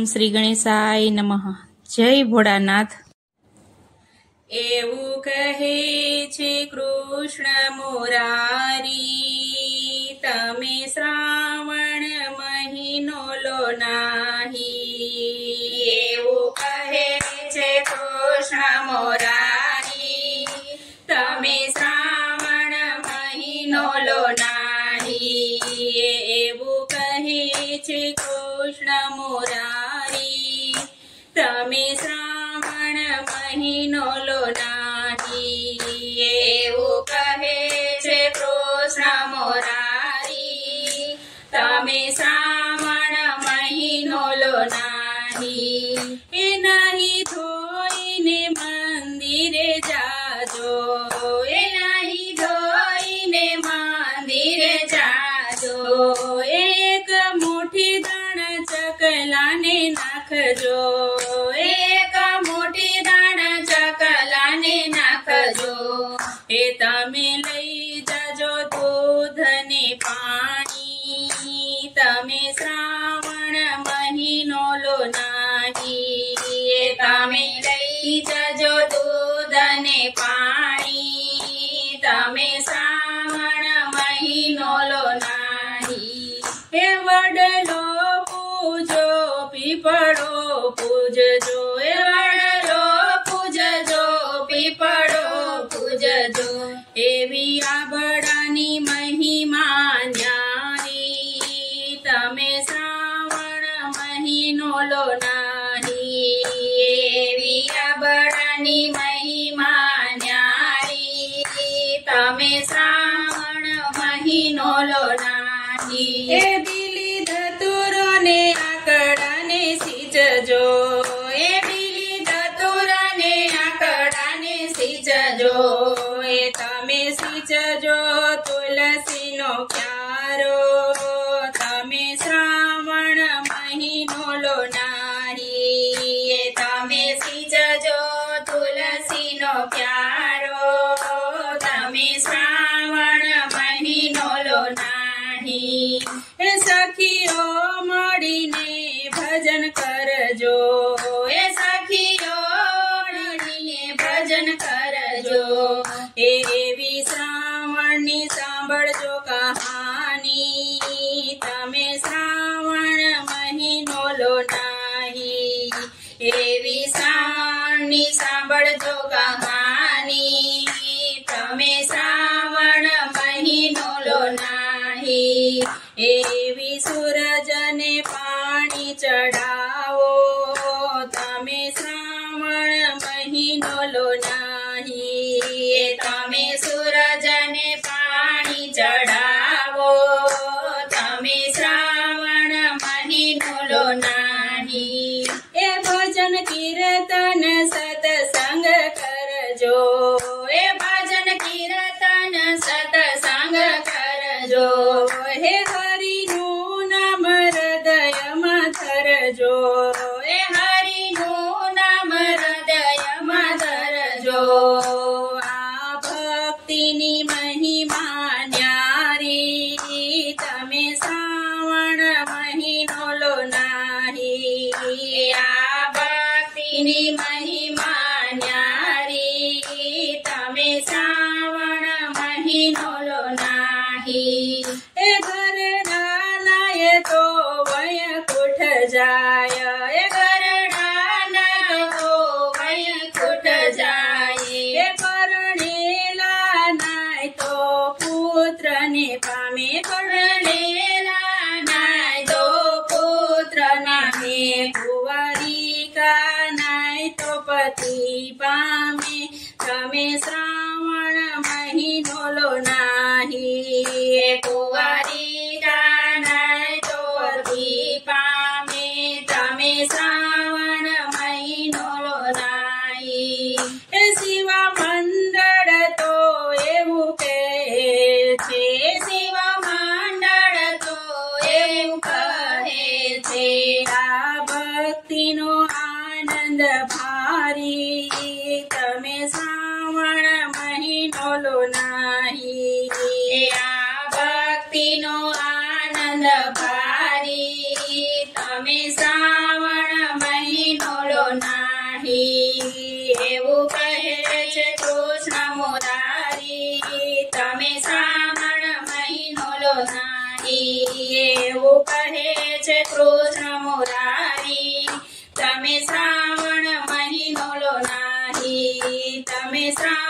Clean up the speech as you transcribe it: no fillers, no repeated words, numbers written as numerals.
श्री गणेशाय नमः। जय भोळानाथ। એવું કહે છે કૃષ્ણ મુરારી, તમે શ્રાવણ મહિનો લો નાહી। એવું કહે છે કૃષ્ણ મુરારી, તમે શ્રાવણ મહિનો લો નાહી। એવું કહે છે કૃષ્ણ મુરારી, તમે શ્રાવણ મહિનો લો નાહી। એવું કહે છે કૃષ્ણ મુરારી, તમે શ્રાવણ મહિનો લો નાહી। એ નહીં ધોઈને મંદિરે જાજો, એ નહીં ધોઈને મંદિરે જાજો। એક મુઠ્ઠી દાણા ચકલાને નાખજો, એક મુઠ્ઠી દાણા ચકલાને નાખજો। એ તમે લઈ જાજો દૂધ ને પાણી, તમે શ્રાવણ મહિનો લો નાહી। એ તમે લઈ જાજો દૂધ ને પાણી, તમે શ્રાવણ મહિનો લો નાહી। એ વડલો પૂજો પીપળો પૂજજો, એ વડલો પૂજજો પીપળો પૂજજો। એવી આબળાની મહિમા ન્યારી, તમે શ્રાવણ મહિનો લો નાહી। એવી આબળાની મહિમા ન્યારી, તમે શ્રાવણ મહિનો લો નાહી। એ બીલી ધતુરો ને આકડાને સિંચજો, એ બીલી ધતુરો ને આકડાને સિંચજો। એ તમે સિંચજો તુલસીનો ક્યારો, તમે શ્રાવણ મહિનો લો નાહી। એ તમે સિંચજો તુલસીનો ક્યારો, તમે શ્રાવણ મહિનો લો નાહી। એ સખીઓ મળીને ભજન કરજો, એ સખીઓ મળીને ભજન કરજો। એવી શ્રાવણની સાંભળજો કહાની, તમે શ્રાવણ મહિનો લો નાહી। એવી શ્રાવણની સાંભળજો કહાની, તમે શ્રાવણ મહિનો લો નાહી। એવી સૂરજને પાણી ચડાવો, તમે શ્રાવણ મહિનો લો નાહી। તમે સૂરજને પાણી ચડાવો, તમે શ્રાવણ મહિનો લો નાહી। એ ભજન કીર્તન સત્સંગ કરજો, એ ભજન કીર્તન સત્સંગ કરજો। હે હરિનું નામ હૃદયમાં ધરજો, એ હરિનું નામ હૃદયમાં ધરજો। આ ભક્તિની મહિમા ન્યારી, તમે શ્રાવણ મહિનો લો નાહી। આ ભક્તિની મહિમા ન્યારી, તમે શ્રાવણ મહિનો લો નાહી। એ ઘરડા નાય તો વૈકુંઠ જાય, એ ઘરડા નાય તો વૈકુંઠ જાય। એ પરણેલા નાય તો પુત્ર ને પામે, પરણેલા નાય તો પુત્ર નામે। કુંવારિકા નાય તો પતિ પામે, તમે શ્રાવણ મહિનો લો નાહી। કુંવારિકા નાય તો પતિ પામે, તમે શ્રાવણ મહિનો લો નાહી। એ શિવા મંડળ તો એવું કહે છે, શિવા મંડળ તો એવું કહે છે। આ ભક્તિનો આનંદ ભારી, તમે શ્રાવણ મહિનો લો નાહી। આ ભક્તિનો આનંદ ભારી, તમે શ્રાવણ નહીં એવું કહે છે કૃષ્ણ મુરારી તમે શ્રાવણ મહિનો લો નહીં તમે શ્રાવણ